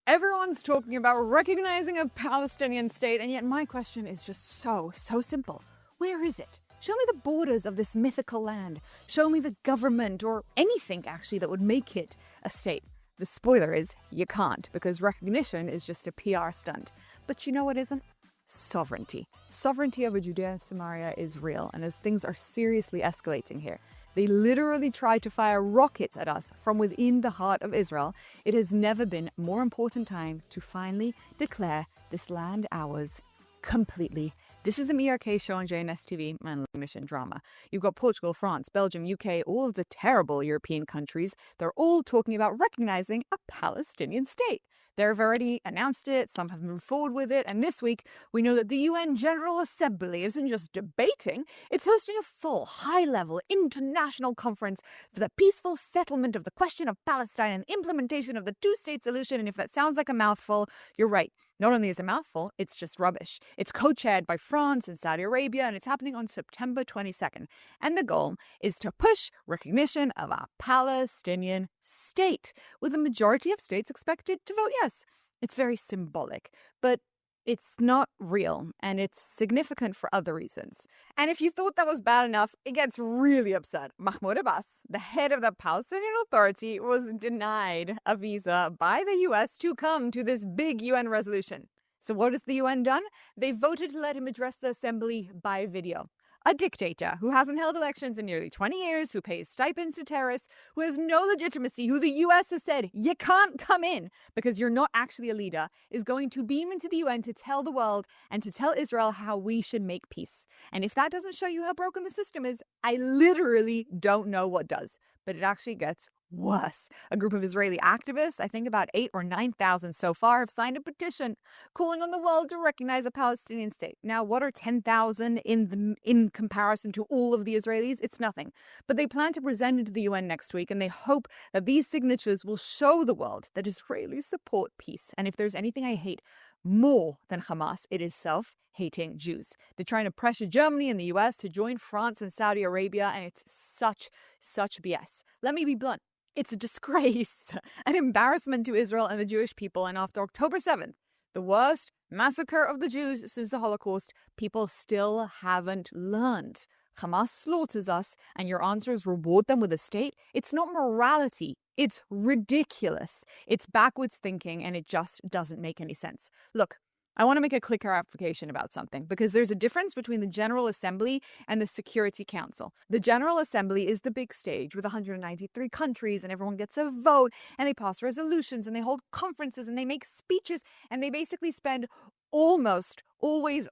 Everyone's talking about recognizing a Palestinian state, and yet my question is just so simple. Where is it? Show me the borders of this mythical land. Show me the government or anything actually that would make it a state. The spoiler is you can't, because recognition is just a PR stunt. But you know what isn't? Sovereignty. Sovereignty over Judea and Samaria is real, and as things are seriously escalating here, they literally try to fire rockets at us from within the heart of Israel. It has never been a more important time to finally declare this land ours completely. This is the ERK show on JNS TV and Recognition Drama. You've got Portugal, France, Belgium, UK, all of the terrible European countries. They're all talking about recognizing a Palestinian state. They've already announced it, some have moved forward with it, and this week we know that the UN General Assembly isn't just debating, it's hosting a full, high-level, international conference for the peaceful settlement of the question of Palestine and the implementation of the two-state solution. And if that sounds like a mouthful, you're right. Not only is it a mouthful, it's just rubbish. It's co-chaired by France and Saudi Arabia, and it's happening on September 22nd. And the goal is to push recognition of a Palestinian state, with a majority of states expected to vote yes. It's very symbolic, but it's not real, and it's significant for other reasons. And if you thought that was bad enough, it gets really upset. Mahmoud Abbas, the head of the Palestinian Authority, was denied a visa by the US to come to this big UN resolution. So what has the UN done? They voted to let him address the assembly by video. A dictator who hasn't held elections in nearly 20 years, who pays stipends to terrorists, who has no legitimacy, who the US has said, you can't come in because you're not actually a leader, is going to beam into the UN to tell the world and to tell Israel how we should make peace. And if that doesn't show you how broken the system is, I literally don't know what does. But it actually gets worse. A group of Israeli activists, I think about 8,000 or 9,000 so far, have signed a petition calling on the world to recognize a Palestinian state. Now, what are 10,000 in comparison to all of the Israelis? It's nothing. But they plan to present it to the UN next week, and they hope that these signatures will show the world that Israelis support peace. And if there's anything I hate more than Hamas, it is self-hating Jews. They're trying to pressure Germany and the US to join France and Saudi Arabia, and it's such BS. Let me be blunt. It's a disgrace, an embarrassment to Israel and the Jewish people. And after October 7th, the worst massacre of the Jews since the Holocaust, people still haven't learned. Hamas slaughters us, and your answer is reward them with a state? It's not morality. It's ridiculous. It's backwards thinking, and it just doesn't make any sense. Look, I want to make a clear clarification about something, because there's a difference between the General Assembly and the Security Council. The General Assembly is the big stage with 193 countries, and everyone gets a vote, and they pass resolutions, and they hold conferences, and they make speeches, and they basically spend almost always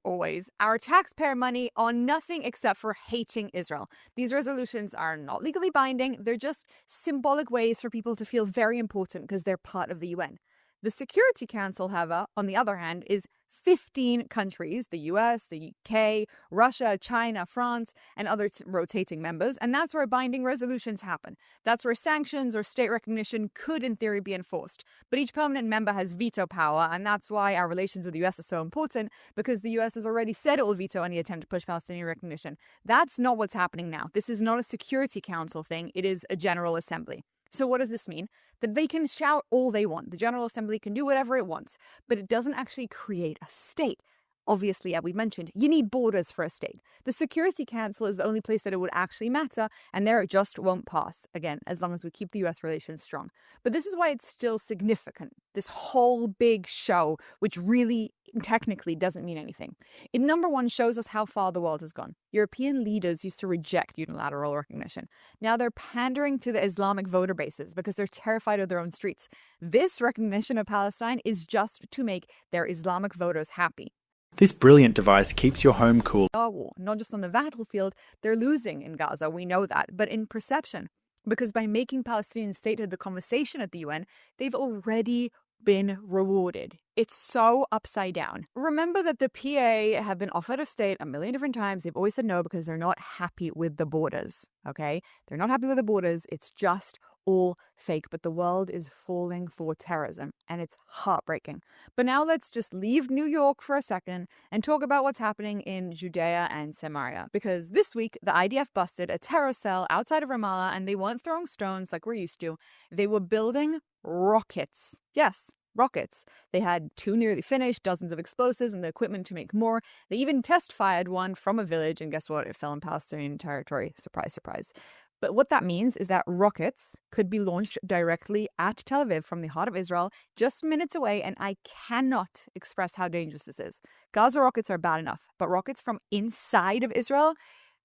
our taxpayer money on nothing except for hating Israel. These resolutions are not legally binding. They're just symbolic ways for people to feel very important because they're part of the UN. The Security Council, however, on the other hand, is 15 countries, the US, the UK, Russia, China, France, and other rotating members, and that's where binding resolutions happen. That's where sanctions or state recognition could, in theory, be enforced. But each permanent member has veto power, and that's why our relations with the US are so important, because the US has already said it will veto any attempt to push Palestinian recognition. That's not what's happening now. This is not a Security Council thing. It is a General Assembly. So what does this mean? That they can shout all they want. The General Assembly can do whatever it wants, but it doesn't actually create a state. Obviously, as we mentioned, you need borders for a state. The Security Council is the only place that it would actually matter, and there it just won't pass, again, as long as we keep the US relations strong. But this is why it's still significant, this whole big show, which really technically doesn't mean anything. It, number one, shows us how far the world has gone. European leaders used to reject unilateral recognition. Now they're pandering to the Islamic voter bases because they're terrified of their own streets. This recognition of Palestine is just to make their Islamic voters happy. This brilliant device keeps your home cool. War, not just on the battlefield, they're losing in Gaza, we know that, but in perception. Because by making Palestinian statehood the conversation at the UN, they've already been rewarded. It's so upside down. Remember that the PA have been offered a state a million different times. They've always said no because they're not happy with the borders, okay? They're not happy with the borders. It's just all fake, but the world is falling for terrorism, and it's heartbreaking. But now let's just leave New York for a second and talk about what's happening in Judea and Samaria. Because this week, the IDF busted a terror cell outside of Ramallah, and they weren't throwing stones like we're used to. They were building rockets. Yes, rockets. They had 2 nearly finished, dozens of explosives, and the equipment to make more. They even test-fired one from a village, and guess what? It fell in Palestinian territory. Surprise, surprise. But what that means is that rockets could be launched directly at Tel Aviv from the heart of Israel, just minutes away, and I cannot express how dangerous this is. Gaza rockets are bad enough, but rockets from inside of Israel,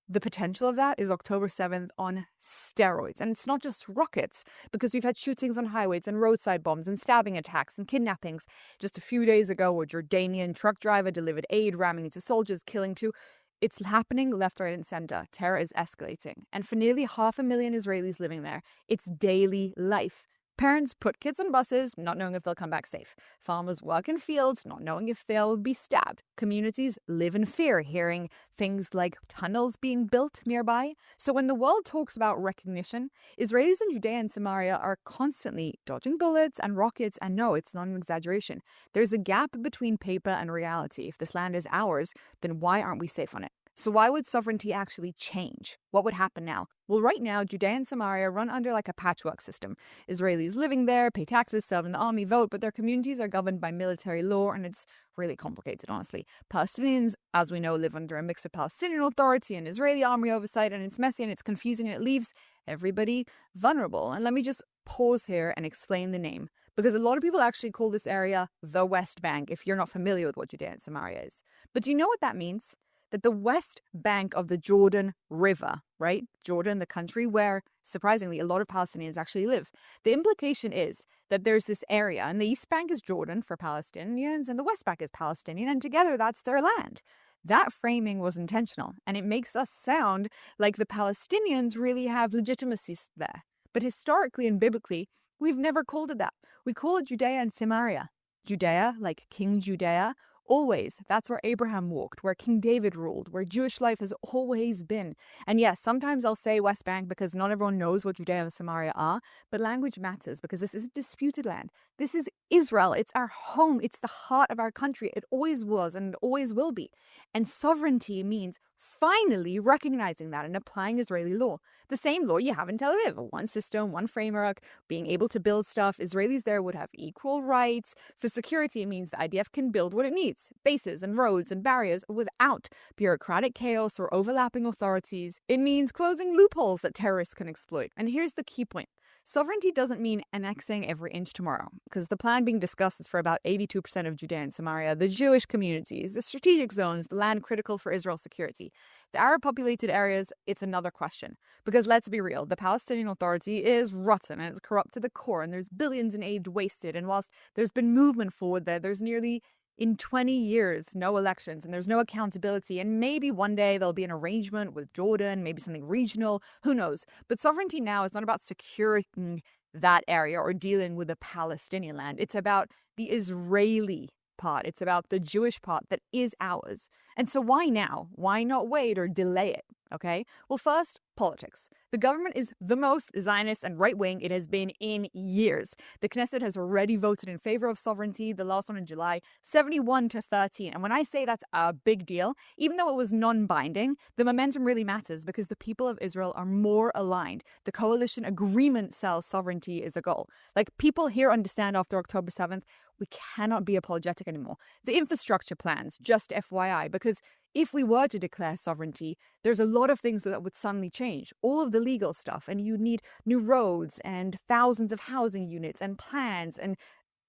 the potential of that is October 7th on steroids. And it's not just rockets, because we've had shootings on highways and roadside bombs and stabbing attacks and kidnappings. Just a few days ago, a Jordanian truck driver delivered aid, ramming into soldiers, killing 2. It's happening left, right, and center. Terror is escalating. And for nearly 500,000 Israelis living there, it's daily life. Parents put kids on buses, not knowing if they'll come back safe. Farmers work in fields, not knowing if they'll be stabbed. Communities live in fear, hearing things like tunnels being built nearby. So when the world talks about recognition, Israelis in Judea and Samaria are constantly dodging bullets and rockets, and no, it's not an exaggeration. There's a gap between paper and reality. If this land is ours, then why aren't we safe on it? So why would sovereignty actually change? What would happen now? Well, right now, Judea and Samaria run under like a patchwork system. Israelis living there, pay taxes, serve in the army, vote, but their communities are governed by military law, and it's really complicated, honestly. Palestinians, as we know, live under a mix of Palestinian Authority and Israeli army oversight, and it's messy and it's confusing and it leaves everybody vulnerable. And let me just pause here and explain the name, because a lot of people actually call this area the West Bank if you're not familiar with what Judea and Samaria is. But do you know what that means? That the west bank of the Jordan River, right? Jordan, the country where, surprisingly, a lot of Palestinians actually live. The implication is that there's this area, and the East Bank is Jordan for Palestinians, and the West Bank is Palestinian, and together that's their land. That framing was intentional, and it makes us sound like the Palestinians really have legitimacy there. But historically and biblically, we've never called it that. We call it Judea and Samaria. Judea, like King Judea, always. That's where Abraham walked, where King David ruled, where Jewish life has always been. And yes, sometimes I'll say West Bank because not everyone knows what Judea and Samaria are, but language matters because this is a disputed land. This is Israel. It's our home. It's the heart of our country. It always was and it always will be. And sovereignty means finally recognizing that and applying Israeli law. The same law you have in Tel Aviv, one system, one framework, being able to build stuff. Israelis there would have equal rights. For security, it means the IDF can build what it needs, bases and roads and barriers without bureaucratic chaos or overlapping authorities. It means closing loopholes that terrorists can exploit. And here's the key point. Sovereignty doesn't mean annexing every inch tomorrow, because the plan being discussed is for about 82% of Judea and Samaria, the Jewish communities, the strategic zones, the land critical for Israel's security. The Arab-populated areas, it's another question. Because let's be real, the Palestinian Authority is rotten and it's corrupt to the core, and there's billions in aid wasted. And whilst there's been movement forward there, there's nearly in 20 years, no elections, and there's no accountability. And maybe one day there'll be an arrangement with Jordan, maybe something regional, who knows? But sovereignty now is not about securing that area or dealing with the Palestinian land. It's about the Israeli part. It's about the Jewish part that is ours. And so why now? Why not wait or delay it? Okay? Well, first, politics. The government is the most Zionist and right-wing it has been in years. The Knesset has already voted in favor of sovereignty, the last one in July, 71-13. And when I say that's a big deal, even though it was non-binding, the momentum really matters because the people of Israel are more aligned. The coalition agreement sells sovereignty is a goal. Like, people here understand after October 7th, we cannot be apologetic anymore. The infrastructure plans, just FYI, because if we were to declare sovereignty, there's a lot of things that would suddenly change. All of the legal stuff, and you need new roads and thousands of housing units and plans and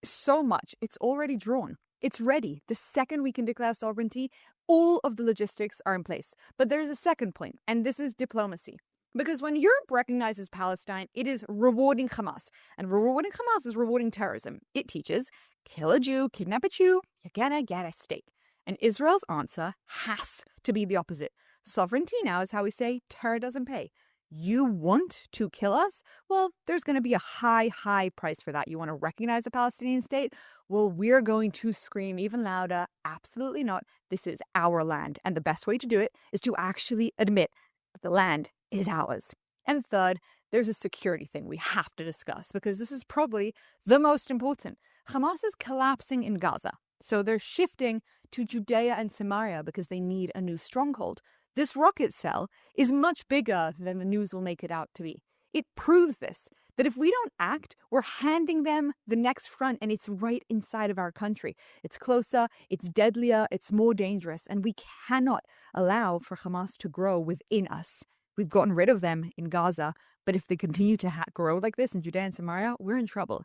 so much. It's already drawn. It's ready. The second we can declare sovereignty, all of the logistics are in place. But there's a second point, and this is diplomacy. Because when Europe recognizes Palestine, it is rewarding Hamas. And rewarding Hamas is rewarding terrorism. It teaches, kill a Jew, kidnap a Jew, you're gonna get a state. And Israel's answer has to be the opposite. Sovereignty now is how we say terror doesn't pay. You want to kill us? Well, there's going to be a high price for that. You want to recognize a Palestinian state? Well, we're going to scream even louder. Absolutely not. This is our land. And the best way to do it is to actually admit that the land is ours. And third, there's a security thing we have to discuss because this is probably the most important. Hamas is collapsing in Gaza. So they're shifting to Judea and Samaria because they need a new stronghold. This rocket cell is much bigger than the news will make it out to be. It proves this. That if we don't act, we're handing them the next front, and it's right inside of our country. It's closer, it's deadlier, it's more dangerous, and we cannot allow for Hamas to grow within us. We've gotten rid of them in Gaza, but if they continue to grow like this in Judea and Samaria, we're in trouble.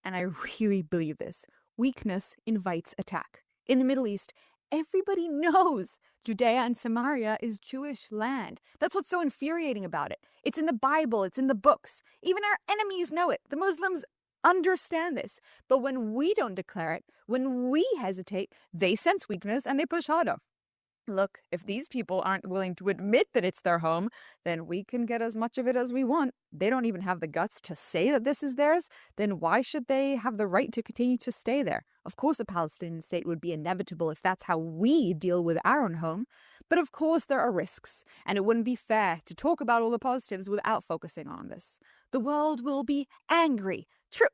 And I really believe this. Weakness invites attack. In the Middle East, everybody knows Judea and Samaria is Jewish land. That's what's so infuriating about it. It's in the Bible, it's in the books. Even our enemies know it. The Muslims understand this. But when we don't declare it, when we hesitate, they sense weakness and they push harder. Look, if these people aren't willing to admit that it's their home, then we can get as much of it as we want. They don't even have the guts to say that this is theirs. Then why should they have the right to continue to stay there? Of course, a Palestinian state would be inevitable if that's how we deal with our own home. But of course, there are risks, and it wouldn't be fair to talk about all the positives without focusing on this. The world will be angry. True.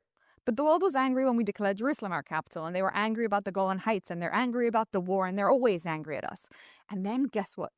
But the world was angry when we declared Jerusalem our capital, and they were angry about the Golan Heights, and they're angry about the war, and they're always angry at us. And then guess what?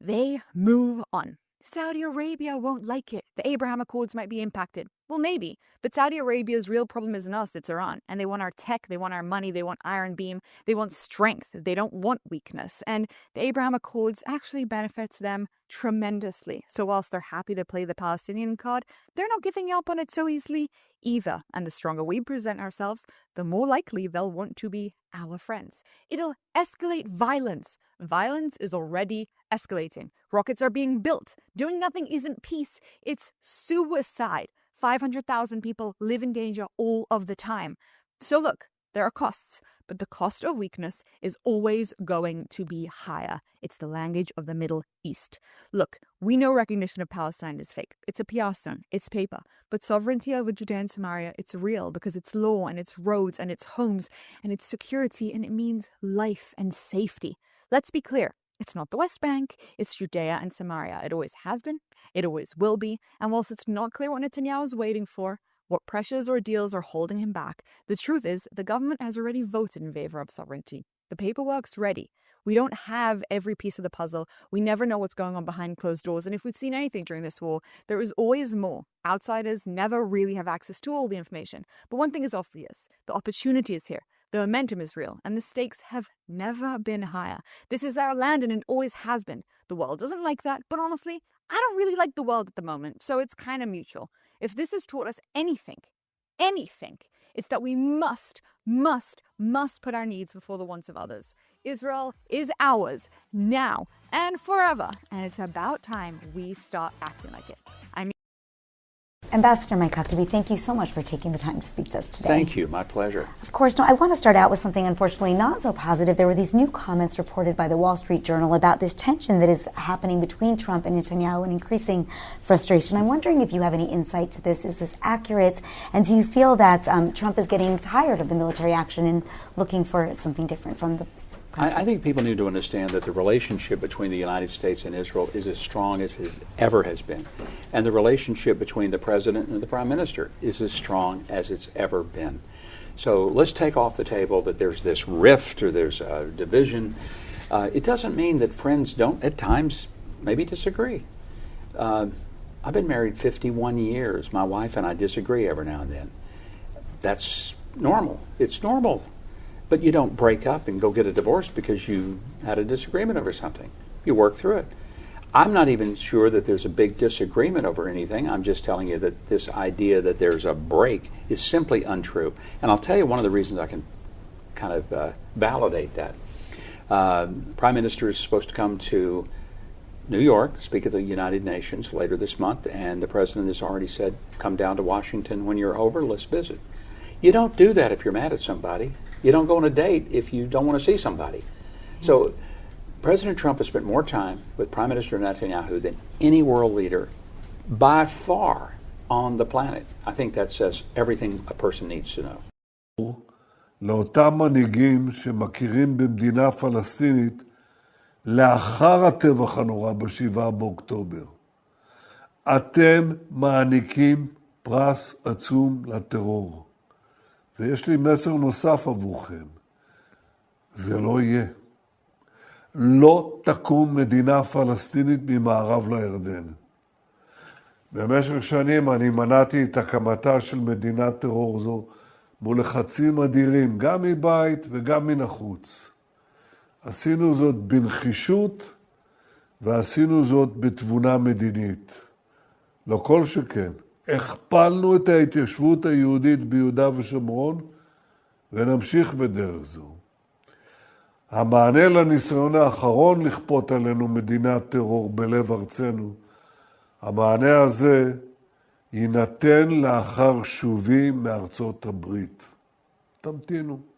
They move on. Saudi Arabia won't like it. The Abraham Accords might be impacted. Well, maybe. But Saudi Arabia's real problem isn't us, it's Iran. And they want our tech, they want our money, they want Iron Beam, they want strength. They don't want weakness. And the Abraham Accords actually benefits them tremendously. So whilst they're happy to play the Palestinian card, they're not giving up on it so easily either. And the stronger we present ourselves, the more likely they'll want to be our friends. It'll escalate violence. Violence is already escalating. Rockets are being built. Doing nothing isn't peace, it's suicide. 500,000 people live in danger all of the time. So look, there are costs, but the cost of weakness is always going to be higher. It's the language of the Middle East. Look, we know recognition of Palestine is fake. It's a PR stunt. It's paper. But sovereignty over Judea and Samaria, it's real because it's law and it's roads and it's homes and it's security, and it means life and safety. Let's be clear. It's not the West Bank, it's Judea and Samaria. It always has been, it always will be, and whilst it's not clear what Netanyahu is waiting for, what pressures or deals are holding him back, the truth is the government has already voted in favor of sovereignty. The paperwork's ready. We don't have every piece of the puzzle. We never know what's going on behind closed doors, and if we've seen anything during this war, there is always more. Outsiders never really have access to all the information. But one thing is obvious. The opportunity is here. The momentum is real, and the stakes have never been higher. This is our land, and it always has been. The world doesn't like that, but honestly, I don't really like the world at the moment, so it's kind of mutual. If this has taught us anything, it's that we must put our needs before the wants of others. Israel is ours, now and forever, and it's about time we start acting like it. Ambassador Mike Huckabee, thank you so much for taking the time to speak to us today. Thank you. My pleasure. Of course. Now, I want to start out with something unfortunately not so positive. There were these new comments reported by the Wall Street Journal about this tension that is happening between Trump and Netanyahu and increasing frustration. I'm wondering if you have any insight to this. Is this accurate? And do you feel that Trump is getting tired of the military action and looking for something different from the country? I think people need to understand that the relationship between the United States and Israel is as strong as it ever has been. And the relationship between the president and the prime minister is as strong as it's ever been. So let's take off the table that there's this rift or there's a division. It doesn't mean that friends don't at times maybe disagree. I've been married 51 years. My wife and I disagree every now and then. That's normal. It's normal. But you don't break up and go get a divorce because you had a disagreement over something. You work through it. I'm not even sure that there's a big disagreement over anything. I'm just telling you that this idea that there's a break is simply untrue. And I'll tell you one of the reasons I can kind of validate that. The Prime Minister is supposed to come to New York, speak at the United Nations later this month, and the President has already said, come down to Washington when you're over, let's visit. You don't do that if you're mad at somebody. You don't go on a date if you don't want to see somebody. So President Trump has spent more time with Prime Minister Netanyahu than any world leader by far on the planet. I think that says everything a person needs to know. לאותם מנהיגים שמכירים במדינה פלסטינית לאחר הטבח הנורא ב7 באוקטובר. אתם מעניקים פרס עצום לטרור. ויש לי מסר נוסף עבורכם. זה לא יהיה. לא תקום מדינה פלסטינית ממערב לירדן. במשך שנים אני מנעתי את הקמתה של מדינת טרור זו מול לחצים אדירים, גם מבית וגם מן החוץ. עשינו זאת בנחישות ועשינו זאת בתבונה מדינית. לא כל שכן, הכפלנו את ההתיישבות היהודית ביהודה ושומרון ונמשיך בדרך זו. המענה לניסיון האחרון לכפות עלינו מדינת טרור בלב ארצנו, המענה הזה יינתן לאחר שובי מארצות הברית. תמתינו.